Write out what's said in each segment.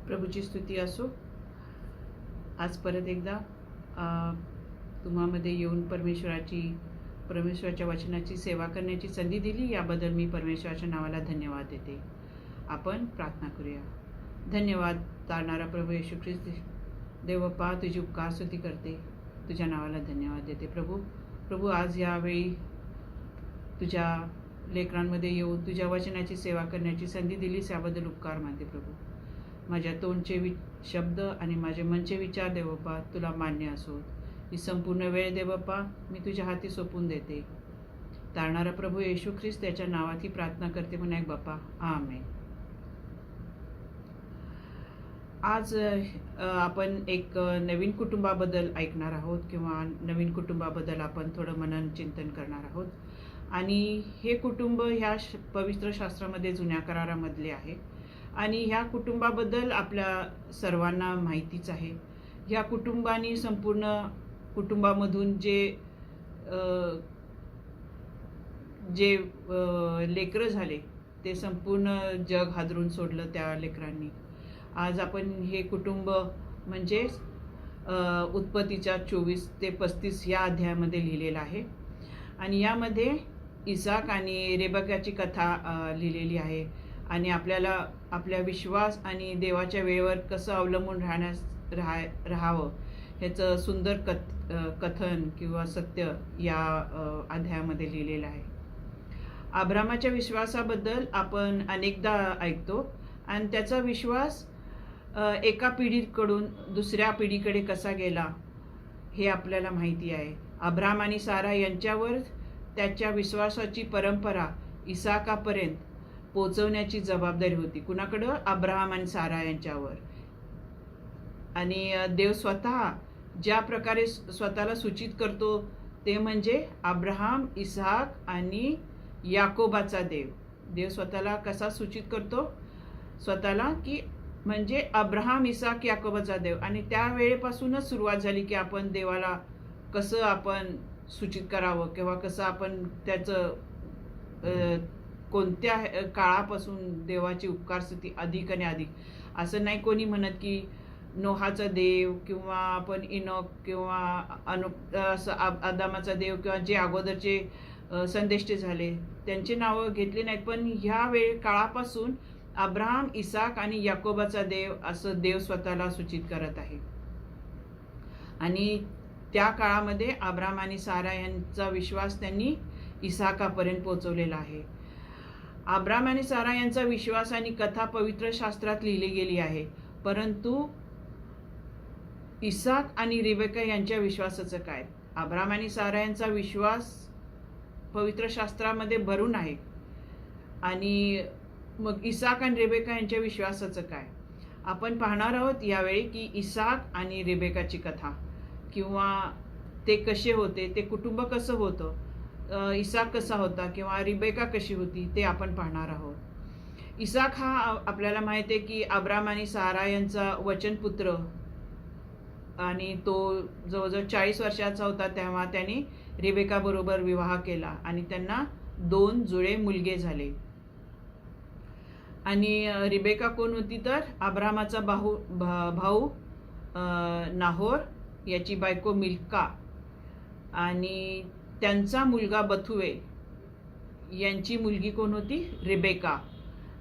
प्रभूची स्तुती असो. आज परत एकदा तुम्हामध्ये येऊन परमेश्वराच्या वचनाची सेवा करण्याची संधी दिली, याबद्दल मी परमेश्वराच्या नावाला धन्यवाद देते. आपण प्रार्थना करूया. धन्यवाद तारणारा प्रभू येशू ख्रिस्त देवप्पा, तुझी उपकार स्तुती करते, तुझ्या नावाला धन्यवाद देते. प्रभू आज यावेळी तुझ्या लेकरांमध्ये येऊन तुझ्या वचनाची सेवा करण्याची संधी दिलीस, याबद्दल उपकार मानते. प्रभू, माझ्या तोंडचे शब्द आणि माझे मनचे विचार देवप्पा तुला मान्य असो. ही संपूर्ण वेळ देवप्पा मी तुझ्या हाती सोपून देते. तारणारा प्रभू येशू ख्रिस्त त्याच्या नावात ही प्रार्थना करते म्हणून बाप्पा, आमेन. आज आपण एक नवीन कुटुंबाबद्दल ऐकणार आहोत किंवा नवीन कुटुंबाबद्दल आपण थोडं मनन चिंतन करणार आहोत. आणि हे कुटुंब ह्या पवित्र शास्त्रामध्ये जुन्या करारामधले आहे आणि ह्या कुटुंबाबद्दल आपल्या सर्वांना माहितीच आहे. ह्या कुटुंबाने संपूर्ण कुटुंबामधून जे लेकरं झाले ते संपूर्ण जग हादरून सोडलं त्या लेकरांनी. आज आपण हे कुटुंब म्हणजे उत्पत्तीच्या 24 ते 35 या अध्यायामध्ये लिहिलेलं आहे आणि यामध्ये इसाक आणि रेबकाची कथा लिहिलेली आहे आणि आपल्याला आपल्या विश्वास आणि देवाच्या वेळेवर कसं अवलंबून राहावं ह्याचं सुंदर कथन किंवा सत्य या अध्यायामध्ये लिहिलेलं आहे. अब्रामाच्या विश्वासाबद्दल आपण अनेकदा ऐकतो आणि त्याचा विश्वास एका पिढीकडून दुसऱ्या पिढीकडे कसा गेला हे आपल्याला माहिती आहे. अब्राम आणि सारा यांच्यावर त्याच्या विश्वासाची परंपरा इसाकापर्यंत पोचवण्याची जबाबदारी होती. कुणाकडं? अब्राहम आणि सारा यांच्यावर. आणि देव स्वतः ज्या प्रकारे स्वतःला सूचित करतो ते म्हणजे अब्राहम, इसाक आणि याकोबाचा देव. देव स्वतःला कसा सूचित करतो स्वतःला की म्हणजे अब्राहम, इसाक, याकोबाचा देव. आणि त्या वेळेपासूनच सुरुवात झाली की आपण देवाला कसं आपण सूचित करावं किंवा कसं आपण त्याचं कोणत्या काळापासून देवाची उपकारस्तुती अधिक आणि अधिक. असं नाही कोणी म्हणत की नोहाचा देव किंवा आपण इनोक किंवा असं आदामाचा देव किंवा जे अगोदरचे संदेष्टे झाले त्यांचे नावं घेतली नाहीत, पण ह्या काळापासून अब्राहम, इसाक आणि याकोबाचा देव असं देव स्वतःला सूचित करत आहे. आणि त्या काळामध्ये अब्राहम आणि सारा यांचा विश्वास त्यांनी इसाकापर्यंत पोहोचवलेला आहे. अब्राहम आणि सारा यांचा विश्वास आणि कथा पवित्र शास्त्रात लिहिली गेली आहे, परंतु इसाक आणि रिबेका यांच्या विश्वासाचं काय? अब्राहम आणि सारा यांचा विश्वास पवित्र शास्त्रामध्ये भरून आहे आणि मग इसाक आणि रेबेका यांच्या विश्वासाचं काय? आपण पाहणार आहोत यावेळी की इसाक आणि रेबेकाची कथा किंवा ते कसे होते, ते कुटुंब कसं होतं, इसाक कसा होता किंवा रिबेका कशी होती ते आपण पाहणार आहोत. इसाक हा आपल्याला माहिती आहे की अब्राम आणि सारा यांचा वचनपुत्र आणि तो जवळजवळ 40 वर्षाचा होता तेव्हा त्याने रिबेका बरोबर विवाह केला आणि त्यांना 2 जुळे मुलगे झाले. आणि रिबेका कोण होती तर अब्रामाचा भाऊ नाहोर, याची बायको मिल्का आणि त्यांचा मुलगा बथुवे यांची मुलगी कोण होती? रिबेका.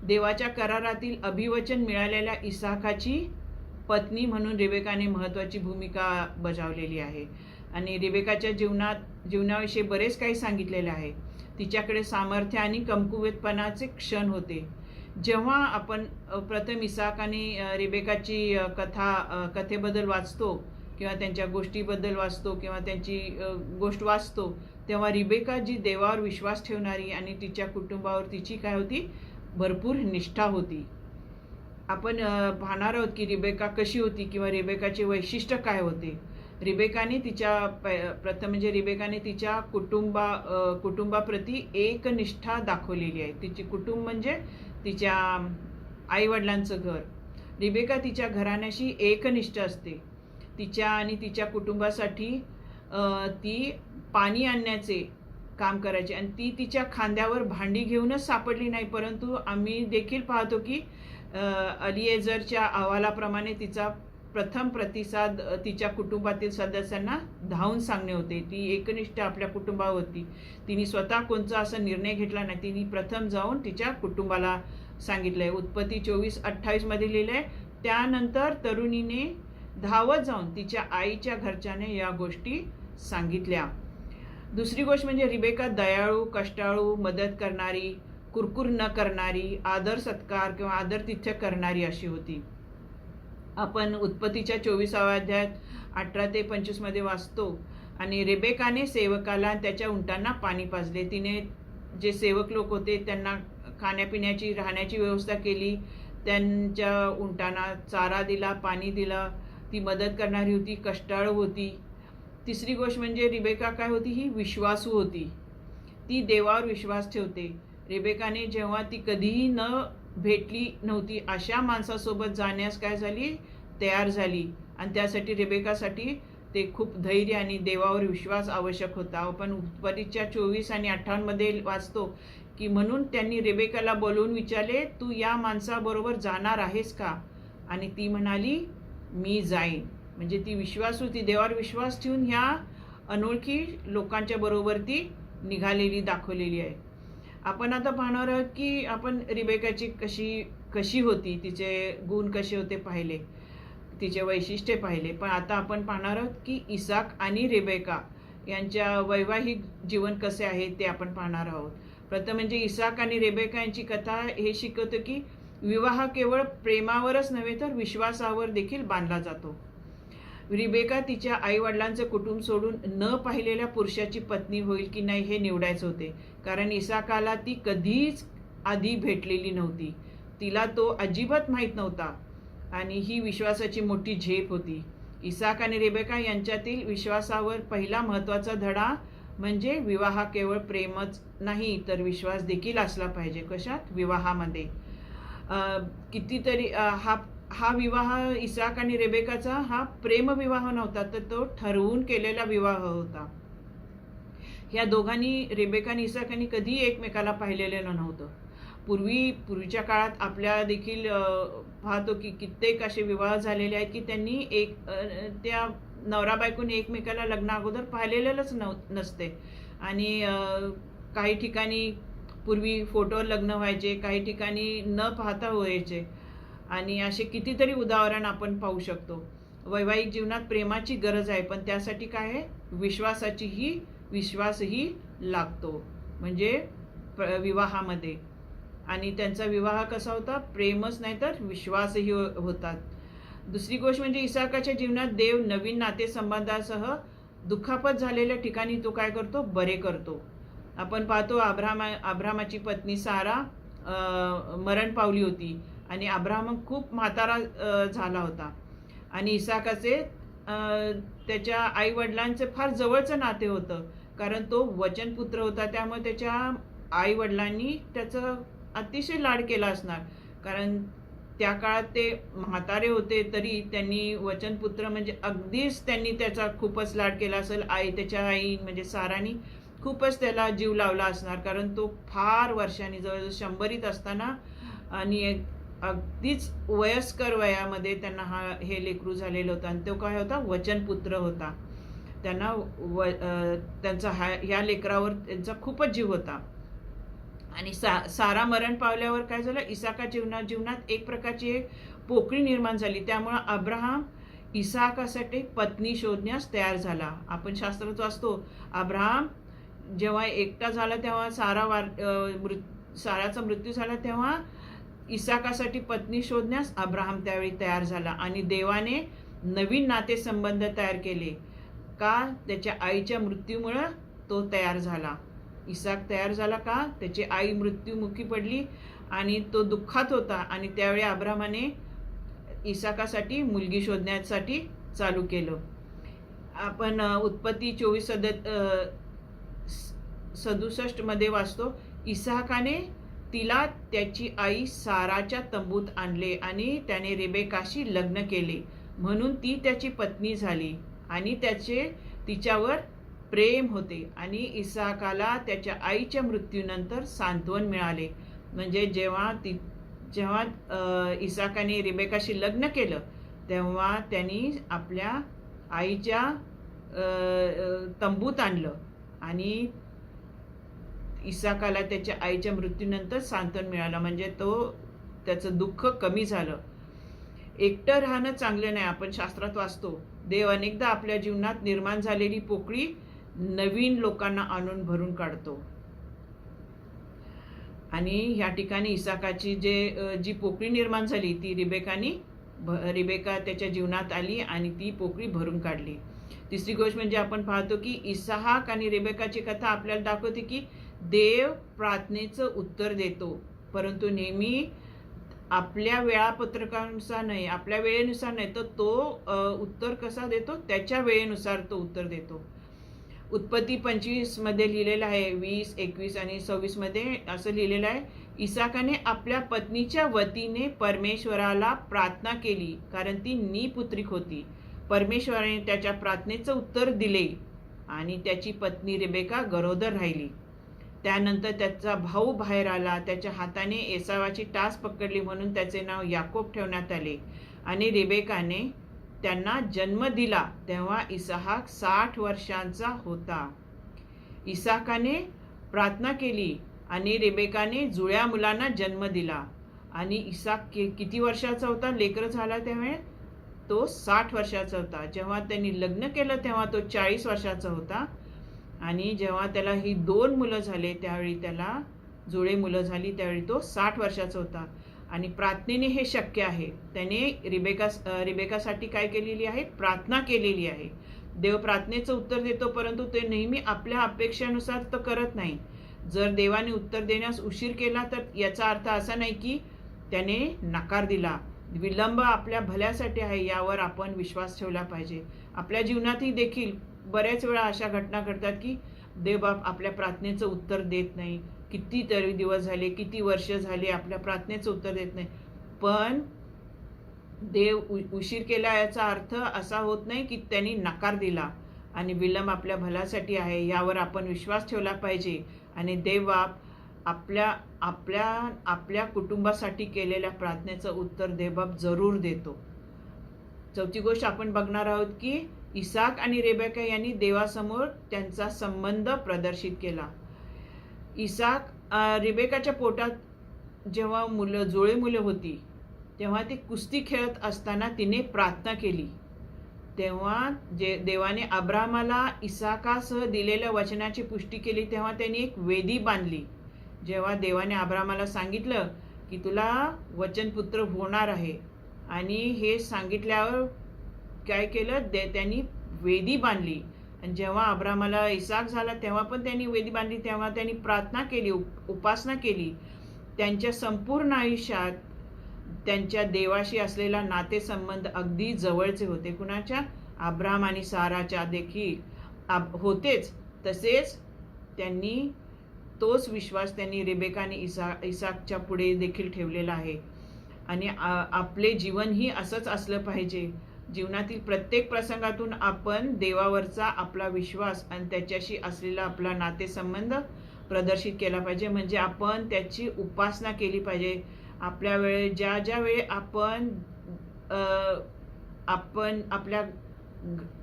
देवाच्या करारातील अभिवचन मिळालेल्या इसाकाची पत्नी म्हणून रिबेकाने महत्त्वाची भूमिका बजावलेली आहे. आणि रिबेकाच्या जीवनाविषयी बरेच काही सांगितलेले आहे. तिच्याकडे सामर्थ्य आणि कमकुवतपणाचे क्षण होते. जेव्हा आपण प्रथम इसाक आणि रिबेकाची कथेबद्दल वाचतो किंवा त्यांच्या गोष्टीबद्दल वाचतो किंवा त्यांची गोष्ट वाचतो तेव्हा रिबेका जी देवावर विश्वास ठेवणारी आणि तिच्या कुटुंबावर तिची काय होती? भरपूर निष्ठा होती. आपण पाहणार आहोत की रिबेका कशी होती किंवा रिबेकाचे वैशिष्ट्य काय होते. रिबेकाने तिच्या कुटुंबाप्रती एक निष्ठा दाखवलेली आहे. तिची कुटुंब म्हणजे तिच्या आईवडिलांचं घर. रिबेका तिच्या घराण्याशी एकनिष्ठ असते. तिच्या आणि तिच्या कुटुंबासाठी ती पाणी आणण्याचे काम करायची आणि ती तिच्या खांद्यावर भांडी घेऊनच सापडली नाही, परंतु आम्ही देखील पाहतो की अलिएझरच्या अहवालाप्रमाणे तिचा प्रथम प्रतिसाद तिच्या कुटुंबातील सदस्यांना धावून सांगणे होते. ती एकनिष्ठ आपल्या कुटुंबावर होती. तिने स्वतः कोणता असा निर्णय घेतला नाही. तिने प्रथम जाऊन तिच्या कुटुंबाला सांगितलंय. उत्पत्ती 24:28 मध्ये लिहिलंय, त्यानंतर तरुणीने धावत जाऊन तिच्या आईच्या घरच्याने या गोष्टी सांगितल्या. दुसरी गोष्ट म्हणजे रिबेका दयाळू, कष्टाळू, मदत करणारी, कुरकुर न करणारी, आदर सत्कार किंवा आदरातिथ्य करणारी अशी होती. आपण उत्पत्तीच्या 24व्या अध्यायात 18 ते 25 मध्ये वाचतो. आणि रेबेकाने सेवकाला त्याच्या उंटांना पाणी पाजले. तिने जे सेवक लोक होते त्यांना खाण्यापिण्याची, राहण्याची व्यवस्था केली. त्यांच्या उंटांना चारा दिला, पाणी दिला. ती मदत करणारी होती, कष्टाळू होती. तिसरी गोष्ट म्हणजे रिबेका काय होती, ही विश्वासू होती. ती देवावर विश्वास ठेवते. रेबेकाने जेव्हा ती कधीही न भेटली नव्हती अशा माणसासोबत जाण्यास काय झाली, तयार झाली. आणि त्यासाठी रेबेकासाठी ते खूप धैर्य आणि देवावर विश्वास आवश्यक होता. आपण उत्पत्तीच्या 24 आणि 58 मध्ये वाचतो की म्हणून त्यांनी रेबेकाला बोलवून विचारले, तू या माणसाबरोबर जाणार आहेस का? आणि ती म्हणाली, मी जाईन. म्हणजे ती विश्वासू, ती देवावर विश्वास ठेवून ह्या अनोळखी लोकांच्या बरोबर ती निघालेली दाखवलेली आहे. आपण आता पाहणार आहोत की आपण रिबेकाची कशी होती, तिचे गुण कसे होते पाहिले, तिचे वैशिष्ट्ये पाहिले. पण आता आपण पाहणार आहोत की इसाक आणि रेबेका यांच्या वैवाहिक जीवन कसे आहे ते आपण पाहणार आहोत. प्रथम म्हणजे इसाक आणि रेबेका यांची कथा हे शिकवते की विवाह केवळ प्रेमावरच नव्हे तर विश्वासावर देखील बांधला जातो. रिबेका तिच्या आई वडिलांचं कुटुंब सोडून न पाहिलेल्या पुरुषाची पत्नी होईल की नाही हे निवडायचं होते. कारण इसाकाला ती कधीच आधी भेटलेली नव्हती. तिला तो अजिबात माहीत नव्हता आणि ही विश्वासाची मोठी झेप होती. इसाक आणि रेबेका यांच्यातील विश्वासावर पहिला महत्त्वाचा धडा म्हणजे विवाह केवळ प्रेमच नाही तर विश्वास देखील असला पाहिजे. कशात? विवाहामध्ये. कितीतरी हा विवाह इसाक आणि रेबेकाचा हा प्रेमविवाह नव्हता तर तो ठरवून केलेला विवाह होता. ह्या दोघांनी, रेबेका आणि इसाकांनी कधी एकमेकाला पाहिलेलं नव्हतं. पूर्वीच्या काळात आपल्या देखील पाहतो की कित्येक असे विवाह झालेले आहेत की त्यांनी त्या नवरा बायकोने एकमेकाला लग्ना अगोदर पाहिलेलंच नसते. आणि काही ठिकाणी पूर्वी फोटोवर लग्न व्हायचे, काही ठिकाणी न पाहता व्हायचे. आणि असे कितीतरी उदाहरण आपण पाहू शकतो. वैवाहिक जीवनात प्रेमाची गरज आहे, पण त्यासाठी काय आहे, विश्वासही लागतो. म्हणजे विवाहामध्ये. आणि त्यांचा विवाह कसा होता, प्रेमच नाही तर विश्वासही होतात. दुसरी गोष्ट म्हणजे इसाकाच्या जीवनात देव नवीन नातेसंबंधासह दुखापत झालेल्या ठिकाणी तो काय करतो, बरे करतो. आपण पाहतो अब्रामाची पत्नी सारा मरण पावली होती आणि अब्राहम खूप म्हातारा झाला होता. आणि इसाकाचे त्याच्या आई वडिलांचे फार जवळचं नाते होतं, कारण तो वचनपुत्र होता. त्यामुळे त्याच्या आई वडिलांनी त्याचं अतिशय लाड केला असणार, कारण त्या काळात ते म्हातारे होते तरी त्यांनी वचनपुत्र म्हणजे अगदीच त्यांनी त्याचा खूपच लाड केला असेल. त्याच्या आई म्हणजे सारानी खूपच त्याला जीव लावला असणार, कारण तो फार वर्षांनी जवळजवळ 100 असताना आणि अगदीच वयस्कर वयामध्ये त्यांना हे लेकरू झालेलं होतं. आणि तो काय होता, वचनपुत्र होता. त्यांना त्यांचा ह्या लेकरावर त्यांचा खूपच जीव होता. आणि सारा मरण पावल्यावर काय झालं, इसाका जीवनात एक प्रकारची एक पोकळी निर्माण झाली. त्यामुळं अब्राहम इसाकासाठी पत्नी शोधण्यास तयार झाला. आपण शास्त्रात वाचतो, अब्राहम जेव्हा एकटा झाला तेव्हा साराचा मृत्यू झाला, तेव्हा इसाकासाठी पत्नी शोधण्यास अब्राहम त्यावेळी तयार झाला. आणि देवाने नवीन नातेसंबंध तयार केले का, त्याच्या आईच्या मृत्यूमुळं तो तयार झाला. इसाक तयार झाला का, त्याची आई मृत्युमुखी पडली आणि तो दुःखात होता. आणि त्यावेळी अब्राहमाने इसाकासाठी मुलगी शोधण्यासाठी चालू केलं. आपण उत्पत्ती 24:67 मध्ये वाचतो, इसाकाने तिला त्याची आई साराच्या तंबूत आणले आणि त्याने रेबेकाशी लग्न केले, म्हणून ती त्याची पत्नी झाली आणि त्याचे तिच्यावर प्रेम होते. आणि इसाकाला त्याच्या आईच्या मृत्यूनंतर सांत्वन मिळाले. म्हणजे जेव्हा जेव्हा इसाकाने रिबेकाशी लग्न केलं तेव्हा त्यांनी आपल्या आईच्या तंबूत आणलं आणि इसाकाला त्याच्या आईच्या मृत्यूनंतर सांत्वन मिळालं, म्हणजे त्याचं दुःख कमी झालं. एकटं राहणं चांगलं नाही. आपण शास्त्रात वाचतो, देव अनेकदा आपल्या जीवनात निर्माण झालेली पोकळी नवीन लोकांना आणून भरून काढतो. आणि ह्या ठिकाणी इसाकाची जी पोकळी निर्माण झाली ती रिबेका त्याच्या जीवनात आली आणि ती पोकळी भरून काढली. तिसरी गोष्ट म्हणजे आपण पाहतो की इसाहाक आणि रिबेकाची कथा आपल्याला दाखवते की देव प्रार्थनेचं उत्तर देतो, परंतु नेहमी आपल्या वेळापत्रकानुसार नाही, आपल्या वेळेनुसार नाही, तर तो उत्तर कसा देतो, त्याच्या वेळेनुसार तो उत्तर देतो. उत्पत्ती 25 मध्ये लिहिलेलं आहे, 20, 21 आणि 26 मध्ये असं लिहिलेलं आहे, इसाकाने आपल्या पत्नीच्या वतीने परमेश्वराला प्रार्थना केली कारण ती निपुत्रिक होती. परमेश्वराने त्याच्या प्रार्थनेचं उत्तर दिले आणि त्याची पत्नी रिबेका गरोदर राहिली. त्यानंतर त्याचा भाऊ बाहेर आला, त्याच्या हाताने एसावाची टाच पकडली म्हणून त्याचे नाव याकोब ठेवण्यात आले आणि रिबेकाने त्यांना जन्म दिला तेव्हा इसाहाक 60 वर्षांचा होता. इसाकाने प्रार्थना केली आणि रिबेकाने जुळ्या मुलांना जन्म दिला आणि इसाक किती वर्षाचा होता लेकरं झाला तेव्हा? तो 60 वर्षाचा होता. जेव्हा त्यांनी लग्न केलं तेव्हा तो 40 वर्षाचा होता आणि जेव्हा त्याला ही 2 मुलं झाले त्यावेळी त्याला जुळे मुलं झाली त्यावेळी तो 60 वर्षाचा होता. आणि प्रार्थनेने हे शक्य आहे. त्याने रिबेकासाठी काय केलेली आहे? प्रार्थना केलेली आहे. देव प्रार्थनेचं उत्तर देतो, परंतु ते नेहमी आपल्या अपेक्षेनुसार तर करत नाही. जर देवाने उत्तर देण्यास उशीर केला तर याचा अर्थ असा नाही की त्याने नकार दिला. विलंब आपल्या भल्यासाठी आहे, यावर आपण विश्वास ठेवला पाहिजे. आपल्या जीवनातही देखील बऱ्याच वेळा अशा घटना घडतात की देवबाप आपल्या प्रार्थनेचं उत्तर देत नाही. कितीतरी दिवस झाले, किती वर्ष झाले आपल्या प्रार्थनेचं उत्तर देत नाही. पण देव उशीर केला याचा अर्थ असा होत नाही की त्यांनी नकार दिला. आणि विलंब आपल्या भल्यासाठी आहे, यावर आपण विश्वास ठेवला पाहिजे. आणि देवबाप आपल्या कुटुंबासाठी केलेल्या प्रार्थनेचं उत्तर देवबाप जरूर देतो. चौथी गोष्ट आपण बघणार आहोत की इसाक आणि रेबेका यांनी देवासमोर त्यांचा संबंध प्रदर्शित केला. रिबेकाच्या पोटात जेव्हा जुळे मुलं होती तेव्हा ती कुस्ती खेळत असताना तिने प्रार्थना केली. तेव्हा देवाने अब्राहमाला इसाकासह दिलेल्या वचनाची पुष्टी केली. तेव्हा त्यांनी एक वेदी बांधली. जेव्हा देवाने अब्राहमाला सांगितलं की तुला वचनपुत्र होणार आहे आणि हे सांगितल्यावर काय केलं, त्यांनी वेदी बांधली. आणि जेव्हा अब्राहमाला इसाक झाला तेव्हा पण त्यांनी वेदी बांधली. तेव्हा त्यांनी प्रार्थना केली, उपासना केली. त्यांच्या संपूर्ण आयुष्यात त्यांच्या देवाशी असलेला नातेसंबंध अगदी जवळचे होते. कुणाच्या? अब्राहम आणि साराच्या देखील होतेच. तसेच त्यांनी तोच विश्वास त्यांनी रिबेका आणि इसाकच्या पुढे देखील ठेवलेला आहे. आणि आपले जीवनही असंच असलं पाहिजे. जीवनातील प्रत्येक प्रसंगातून आपण देवावरचा आपला विश्वास आणि त्याच्याशी असलेला आपला नातेसंबंध प्रदर्शित केला पाहिजे. म्हणजे आपण त्याची उपासना केली पाहिजे. आपल्या वेळे ज्या वेळी आपण आपल्या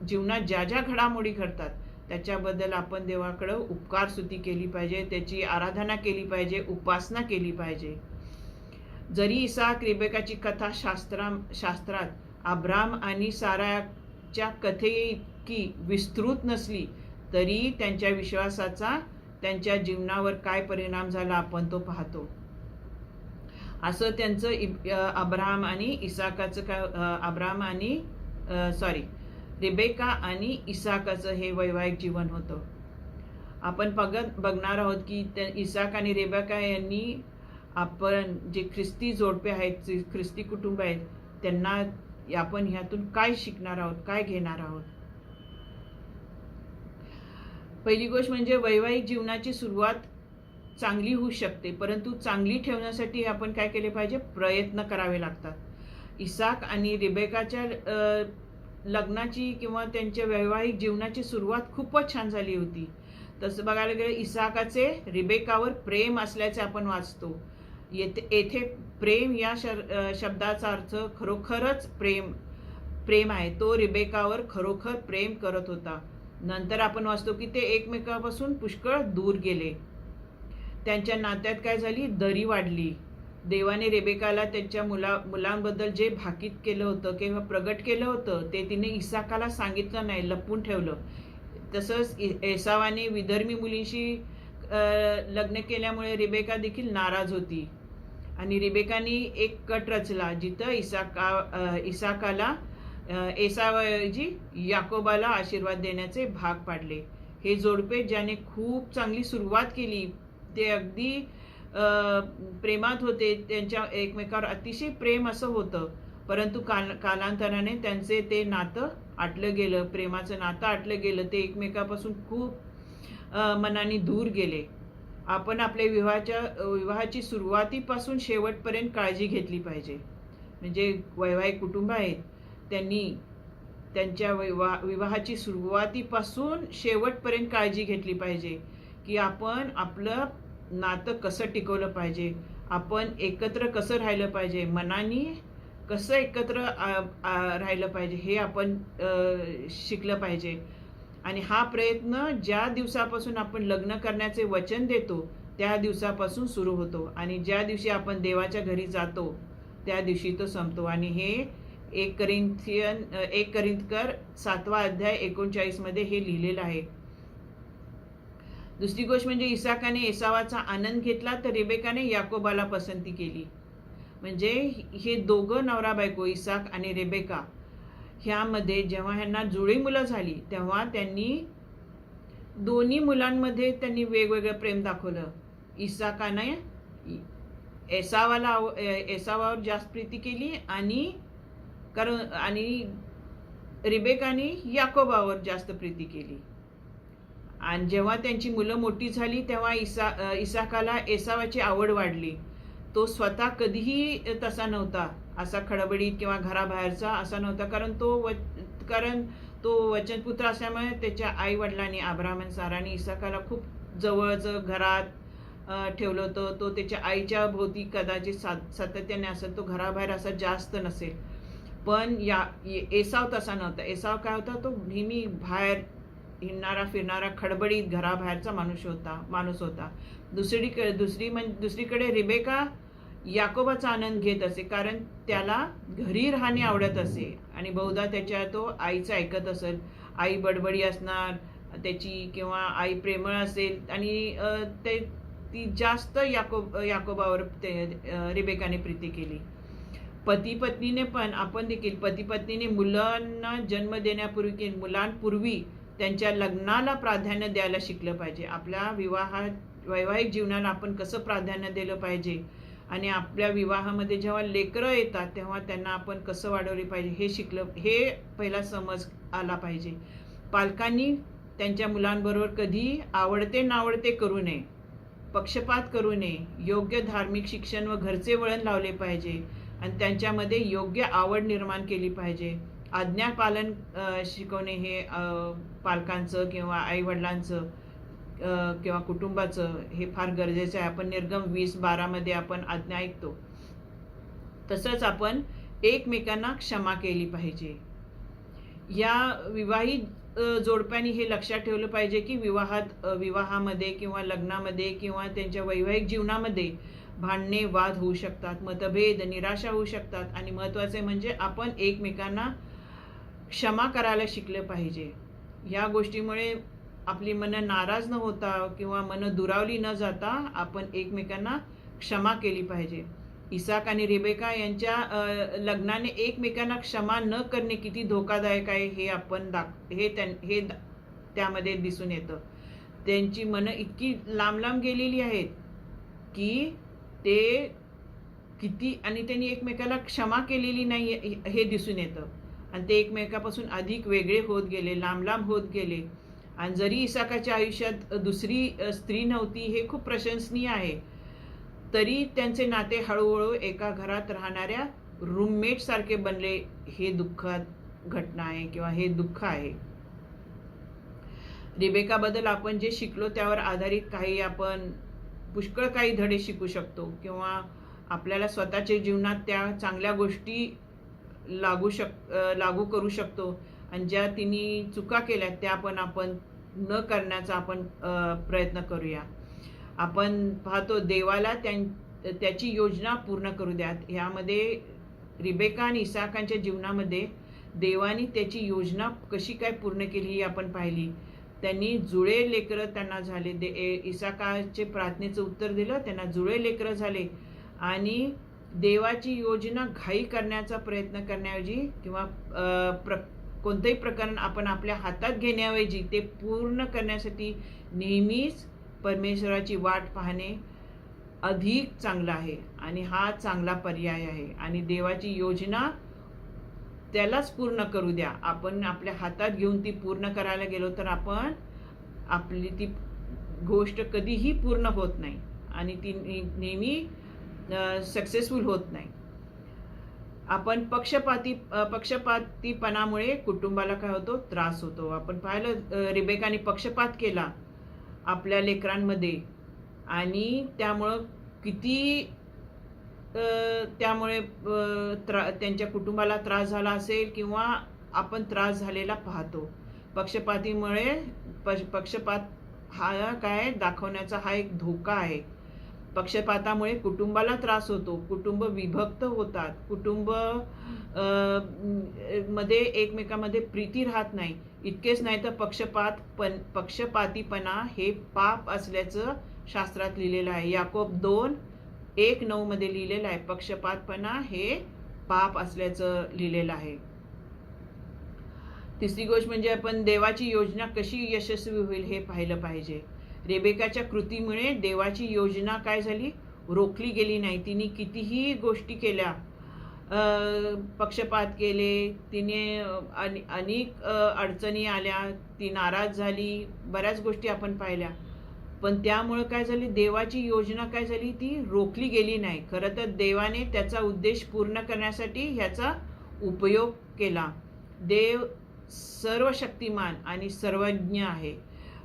जीवनात ज्या घडामोडी घडतात त्याच्याबद्दल आपण देवाकडे उपकार स्तुती केली पाहिजे, त्याची आराधना केली पाहिजे, उपासना केली पाहिजे. जरी इसाक रिबेकाची कथा शास्त्रात अब्राम आणि साराच्या कथेइतकी विस्तृत नसली तरी त्यांच्या विश्वासाचा त्यांच्या जीवनावर काय परिणाम झाला आपण तो पाहतो. असं त्यांचं रिबेका आणि इसाकाचं हे वैवाहिक जीवन होतं. आपण बघणार आहोत की इसाक आणि रेबेका यांनी आपण जे ख्रिस्ती जोडपे आहेत, ख्रिस्ती कुटुंब आहेत, त्यांना आपण ह्यातून काय शिकणार आहोत, काय घेणार आहोत. पहिली गोष्ट म्हणजे वैवाहिक जीवनाची सुरुवात चांगली होऊ शकते, परंतु चांगली ठेवण्यासाठी आपण काय केले पाहिजे, प्रयत्न करावे लागतात. इसाक आणि रिबेकाच्या लग्नाची किंवा त्यांच्या वैवाहिक जीवनाची सुरुवात खूपच छान झाली होती. तसं बघायला गेलं इसाकाचे रिबेकावर प्रेम असल्याचे आपण वाचतो. येथे प्रेम या शब्दाचा अर्थ खरोखरच प्रेम आहे. तो रिबेकावर खरोखर प्रेम करत होता. नंतर आपण वाचतो की ते एकमेकांपासून पुष्कळ दूर गेले. त्यांच्या नात्यात काय झाली? दरी वाढली. देवाने रेबेकाला त्यांच्या मुलांबद्दल जे भाकीत केलं होतं किंवा प्रगट केलं होतं ते तिने इसाकाला सांगितलं नाही, लपवून ठेवलं. तसंच एसावाने विधर्मी मुलींशी लग्न केल्यामुळे रिबेका देखील नाराज होती आणि रिबेकाने एक कट रचला जिथं इसाकाला एसावऐवजी याकोबाला आशीर्वाद देण्याचे भाग पाडले. हे जोडपे ज्याने खूप चांगली सुरुवात केली, ते अगदी प्रेमात होते, त्यांच्या एकमेकावर अतिशय प्रेम असं होतं, परंतु कालांतराने त्यांचे ते नातं आटलं गेलं, प्रेमाचं नातं आटलं गेलं. ते एकमेकापासून खूप मनाने दूर गेले. आपण आपल्या विवाहाची सुरुवातीपासून शेवटपर्यंत काळजी घेतली पाहिजे. म्हणजे वैवाहिक कुटुंब आहेत त्यांनी त्यांच्या विवाहाची सुरुवातीपासून शेवटपर्यंत काळजी घेतली पाहिजे की आपण आपलं नातं कसं टिकवलं पाहिजे, आपण एकत्र कसं राहिलं पाहिजे, मनाने कसं एकत्र राहिलं पाहिजे हे आपण शिकलं पाहिजे. आणि हा प्रयत्न ज्या दिवसापासून आपण लग्न करण्याचे वचन देतो त्या दिवसापासून सुरू होतो आणि ज्या दिवशी आपण देवाच्या घरी जातो त्या दिवशी तो संपतो. आणि हे 1 करिंथकर 7 अध्याय 39 मध्ये हे लिहिलेलं आहे. दुसरी गोष्ट म्हणजे इसाकाने एसावाचा आनंद घेतला तर रेबेकाने याकोबाला पसंती केली. म्हणजे हे दोघं नवरा बायको इसाक आणि रेबेका ह्यामध्ये जेव्हा ह्यांना जुळी मुलं झाली तेव्हा त्यांनी दोन्ही मुलांमध्ये त्यांनी वेगवेगळं प्रेम दाखवलं. इसाकाने एसावावर जास्त प्रीती केली आणि रिबेकाने याकोबावर जास्त प्रीती केली. आणि जेव्हा त्यांची मुलं मोठी झाली तेव्हा इसाकाला एसावाची आवड वाढली. तो स्वतः कधीही तसा नव्हता, असा खडबडीत किंवा घराबाहेरचा असा नव्हता, कारण तो वचनपुत्र असल्यामुळे त्याच्या आई वडिलांनी अब्राहम आणि साराने इसाकाला खूप जवळचं घरात ठेवलं होतं. तो त्याच्या आईच्या भोवती कदाचित सातत्याने असेल, तो घराबाहेर असा जास्त नसेल. पण एसाव तसा नव्हता. एसाव काय होता? तो नेहमी बाहेर हिंडणारा फिरणारा खडबडीत घराबाहेरचा माणूस होता. दुसरीकडे रिबेका याकोबाचा आनंद घेत असे, कारण त्याला घरी राहणे आवडत असे आणि बहुधा तो आईचं ऐकत असेल. आई बडबडी असणार त्याची किंवा आई प्रेमळ असेल आणि ती जास्त याकोबावर रिबेकाने प्रीती केली. पती पत्नीने पण आपण देखील पती पत्नीने मुलांना जन्म देण्यापूर्वी मुलांपूर्वी त्यांच्या लग्नाला प्राधान्य द्यायला शिकलं पाहिजे. आपल्या वैवाहिक जीवनाला आपण कसं प्राधान्य दिलं पाहिजे आणि आपल्या विवाहामध्ये जेव्हा लेकरं येतात तेव्हा त्यांना आपण कसं वाढवले पाहिजे हे पहिला समज आला पाहिजे. पालकांनी त्यांच्या मुलांबरोबर कधी आवडते नावडते करू नये, पक्षपात करू नये, योग्य धार्मिक शिक्षण व घरचे वळण लावले पाहिजे आणि त्यांच्यामध्ये योग्य आवड निर्माण केली पाहिजे. आज्ञापालन शिकवणे हे पालकांचं किंवा आईवडिलांचं किंवा कुटुंबाचं हे फार गरजेचं आहे. आपण निर्गम 20:12 मध्ये आपण आज्ञा ऐकतो. तसंच आपण एकमेकांना क्षमा केली पाहिजे. या विवाहित जोडप्यांनी हे लक्षात ठेवलं पाहिजे की विवाहामध्ये किंवा लग्नामध्ये किंवा त्यांच्या वैवाहिक जीवनामध्ये भांडणे वाद होऊ शकतात, मतभेद निराशा होऊ शकतात आणि महत्त्वाचे म्हणजे आपण एकमेकांना क्षमा करायला शिकलं पाहिजे. या गोष्टीमुळे आपली मनं नाराज न होता किंवा मनं दुरावली न जाता आपण एकमेकांना क्षमा केली पाहिजे. इसाक आणि रिबेका यांच्या लग्नाने एकमेकांना क्षमा न करणे किती धोकादायक आहे हे त्यामध्ये दिसून येतं. त्यांची मनं इतकी लांब गेलेली आहेत की ते आणि त्यांनी एकमेकाला क्षमा केलेली नाही हे दिसून येतं आणि ते एकमेकापासून अधिक वेगळे होत गेले, लांब होत गेले. आणि जरी इसाकाच्या आयुष्यात दुसरी स्त्री नव्हती हे खूप प्रशंसनीय आहे, तरी त्यांचे नाते हळूहळू एका घरात राहणाऱ्या रूममेट सारखे बनले. हे दुःखद घटना आहे किंवा हे दुःख आहे. रिबेकाबद्दल आपण जे शिकलो त्यावर आधारित आपण पुष्कळ काही धडे शिकू शकतो किंवा आपल्याला स्वतःच्या जीवनात त्या चांगल्या गोष्टी लागू करू शकतो आणि ज्या तिने चुका केल्या त्या पण आपण न करण्याचा आपण प्रयत्न करूया. आपण पाहतो देवाला त्याची योजना पूर्ण करू द्यात. ह्यामध्ये रिबेका आणि इसाकांच्या जीवनामध्ये देवाने त्याची योजना कशी काय पूर्ण केली ही आपण पाहिली. त्यांनी जुळे लेकरं त्यांना झाले. इसाकाचे प्रार्थनेचं उत्तर दिलं, त्यांना जुळे लेकरं झाले आणि देवाची योजना घाई करण्याचा प्रयत्न करण्याऐवजी किंवा कोणतंही प्रकरण आपण आपल्या हातात घेण्याऐवजी ते पूर्ण करण्यासाठी नेहमीच परमेश्वराची वाट पाहणे अधिक चांगलं आहे आणि हा चांगला पर्याय आहे. आणि देवाची योजना त्यालाच पूर्ण करू द्या. आपण आपल्या हातात घेऊन ती पूर्ण करायला गेलो तर आपण आपली ती गोष्ट कधीही पूर्ण होत नाही आणि ती नेहमी सक्सेसफुल होत नाही. आपण पक्षपातीपणामुळे कुटुंबाला काय होतो, त्रास होतो. आपण पाहिलं रिबेकाने पक्षपात केला आपल्या लेकरांमध्ये आणि त्यामुळं किती त्यामुळे त्यांच्या कुटुंबाला त्रास झाला असेल किंवा आपण त्रास झालेला पाहतो. पक्षपात हा काय दाखवण्याचा हा एक धोका आहे. पक्षपातामुळे कुटुंबाला त्रास होतो, कुटुंब विभक्त होतात, कुटुंब मध्ये एकमेकांमध्ये प्रीती राहत नाही. इतकेच नाही तर पक्षपातीपणा हे पाप असल्याचं शास्त्रात लिहिलेलं आहे. याकोब 2:1-9 मध्ये लिहिलेलं आहे. पक्षपातपणा हे पाप असल्याचं लिहिलेलं आहे. तिसरी गोष्ट म्हणजे आपण देवाची योजना कशी यशस्वी होईल हे पाहिलं पाहिजे. रेबेकाच्या कृतीमुळे देवाची योजना काय झाली, रोखली गेली नाही. तिने कितीही गोष्टी केल्या, पक्षपात केले, तिने अनेक अडचणी आल्या, ती नाराज झाली, बऱ्याच गोष्टी आपण पाहिल्या. पण त्यामुळे काय झाली, देवाची योजना काय झाली, ती रोखली गेली नाही. खरं तर देवाने त्याचा उद्देश पूर्ण करण्यासाठी ह्याचा उपयोग केला. देव सर्वशक्तिमान आणि सर्वज्ञ आहे.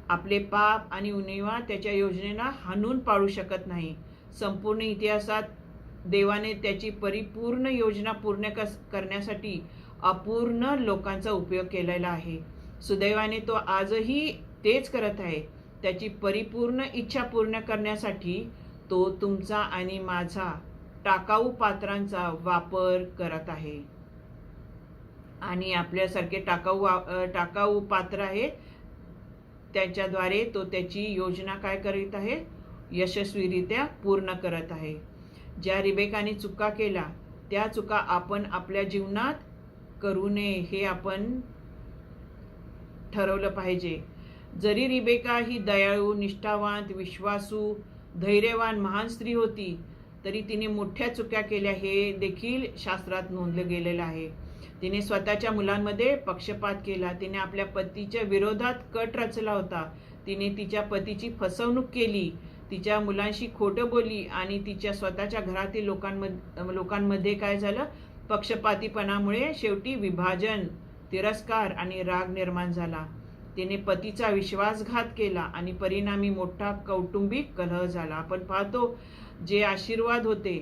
आपले पाप आणि उणिवा त्याच्या योजनेला हाणून पाडू शकत नाही. संपूर्ण इतिहासात देवाने त्याची परिपूर्ण योजना पूर्ण करण्यासाठी अपूर्ण लोकांचा उपयोग केलेला आहे. सुदैवाने तो आजही तेच करत आहे. त्याची परिपूर्ण इच्छा पूर्ण करण्यासाठी तो तुमचा आणि माझा टाकाऊ पात्रांचा वापर करत आहे. आणि आपल्यासारखे टाकाऊ पात्र आहे, त्याच्याद्वारे तो त्याची योजना काय करीत आहे, यशस्वीरित्या पूर्ण करत आहे. ज्या रिबेकाने चुका केला त्या चुका आपण आपल्या जीवनात करू नये हे आपण ठरवलं पाहिजे. जरी रिबेका ही दयाळू, निष्ठावान, विश्वासू, धैर्यवान महान स्त्री होती तरी तिने मोठ्या चुका केल्या हे देखील शास्त्रात नोंदलं गेलेलं आहे. तिने स्वतःच्या मुलांमध्ये पक्षपात केला. तिने आपल्या पतीच्या विरोधात कट रचला होता. तिने तिच्या पतीची फसवणूक केली, तिच्या मुलांशी खोटं बोलली आणि तिच्या स्वतःच्या घरातील लोकांमध्ये काय झालं, पक्षपातीपणामुळे शेवटी विभाजन, तिरस्कार आणि राग निर्माण झाला. तिने पतीचा विश्वासघात केला आणि परिणामी मोठा कौटुंबिक कलह झाला. आपण पाहतो जे आशीर्वाद होते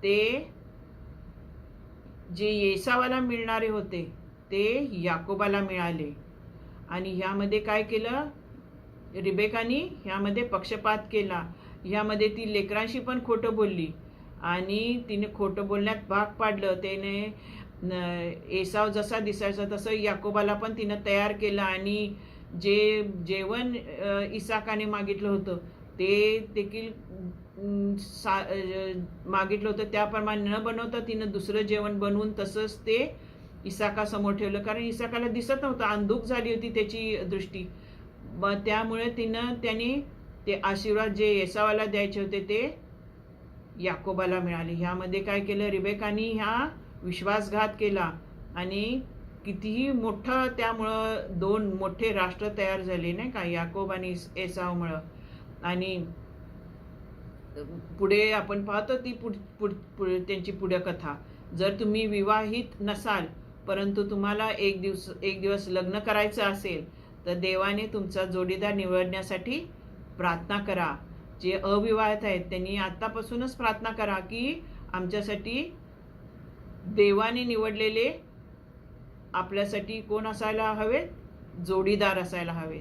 ते जे येसावाला मिळणारे होते ते याकोबाला मिळाले. आणि ह्यामध्ये काय केलं, रिबेकानी ह्यामध्ये पक्षपात केला. ह्यामध्ये ती लेकरांशी पण खोटं बोलली आणि तिने खोटं बोलण्यात भाग पाडलं. त्याने येसाव जसा दिसायचा तसं याकोबाला पण तिनं तयार केलं आणि जे जेवण इसाकाने मागितलं होतं ते देखील मागितलं होतं त्याप्रमाणे न बनवता तिनं दुसरं जेवण बनवून तसंच ते इसाकासमोर ठेवलं. कारण इसाकाला दिसत नव्हतं, अंधुक झाली होती त्याची दृष्टी. त्यामुळे त्याने ते आशीर्वाद जे येसावाला द्यायचे होते ते याकोबाला मिळाले. ह्यामध्ये काय केलं, रिबेकानी ह्या विश्वासघात केला आणि कितीही मोठं त्यामुळं 2 मोठे राष्ट्र तयार झाले नाही का, याकोब आणि एसावमुळं. आणि पुढे आपण पाहतो ती त्यांची पुढे कथा. जर तुम्ही विवाहित नसाल परंतु तुम्हाला एक दिवस लग्न करायचं असेल तर देवाने तुमचा जोडीदार निवडण्यासाठी प्रार्थना करा. जे अविवाहित आहेत त्यांनी आतापासूनच प्रार्थना करा की आमच्यासाठी देवाने निवडलेले आपल्यासाठी कोण असायला हवे, जोडीदार असायला हवे.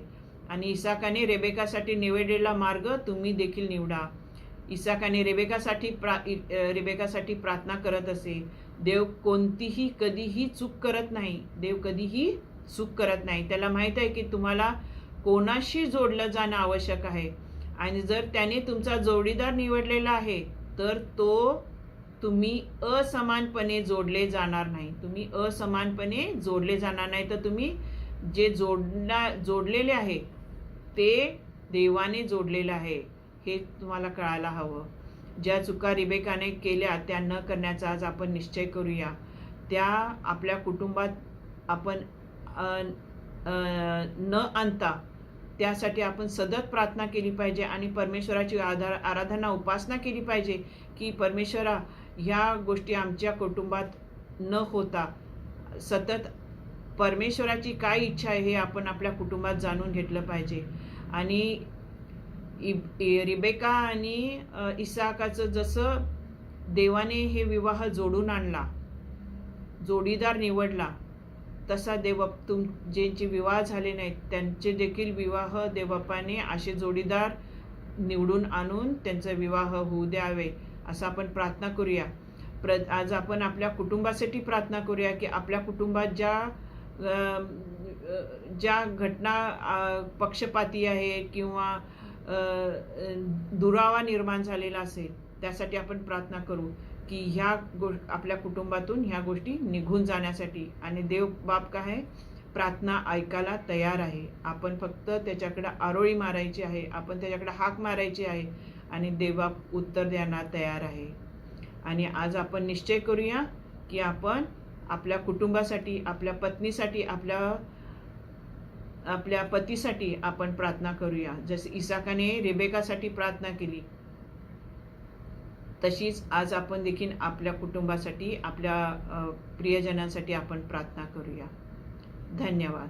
आणि इसाकाने रेबेकासाठी निवडलेला मार्ग तुम्ही देखील निवडा. इसाकाने रेबेकासाठी प्रार्थना करत असे. देव कोणतीही कधीही चूक करत नाही. देव कधीही चूक करत नाही. त्याला माहीत आहे की तुम्हाला कोणाशी जोडलं जाणं आवश्यक आहे. आणि जर त्याने तुमचा जोडीदार निवडलेला आहे तर तुम्ही असमानपणे जोडले जाणार नाही. तुम्ही असमानपणे जोडले जाणार नाही. तर तुम्ही जे जोडलेले आहे ते देवाने जोडलेलं आहे हे तुम्हाला कळायला हवं. ज्या चुका रिबेकाने केल्या त्या न करण्याचा आज आपण निश्चय करूया. त्या आपल्या कुटुंबात आपण न आणता त्यासाठी आपण सतत प्रार्थना केली पाहिजे आणि परमेश्वराची आराधना उपासना केली पाहिजे की परमेश्वरा ह्या गोष्टी आमच्या कुटुंबात न होता सतत परमेश्वराची काय इच्छा आहे हे आपण आपल्या कुटुंबात जाणून घेतलं पाहिजे. आणि रिबेका आणि इसाकाचं जसं देवाने हे विवाह जोडून आणला, जोडीदार निवडला, तसा ज्यांचे विवाह झाले नाहीत त्यांचे देखील विवाह देवबापाने असे जोडीदार निवडून आणून त्यांचा विवाह होऊ द्यावे असं आपण प्रार्थना करूया. आज आपण आपल्या कुटुंबासाठी प्रार्थना करूया की आपल्या कुटुंबात ज्या घटना पक्षपाती आहेत किंवा दुरावा निर्माण झालेला असेल त्यासाठी आपण प्रार्थना करू की आपल्या कुटुंबातून ह्या गोष्टी निघून जाण्यासाठी. आणि देव बाप काय आहे, प्रार्थना ऐकायला तयार आहे. आपण फक्त त्याच्याकडे आरोळी मारायची आहे, आपण त्याच्याकडे हाक मारायची आहे आणि देवबाप उत्तर द्यायला तयार आहे. आणि आज आपण निश्चय करूया की आपण आपल्या कुटुंबासाठी, आपल्या पत्नीसाठी, आपल्या पतीसाठी आपण प्रार्थना करूया. जसे इसाकाने रेबेकासाठी प्रार्थना केली तशीच आज आपण देखील आपल्या कुटुंबासाठी, आपल्या प्रियजनांसाठी आपण प्रार्थना करूया. धन्यवाद.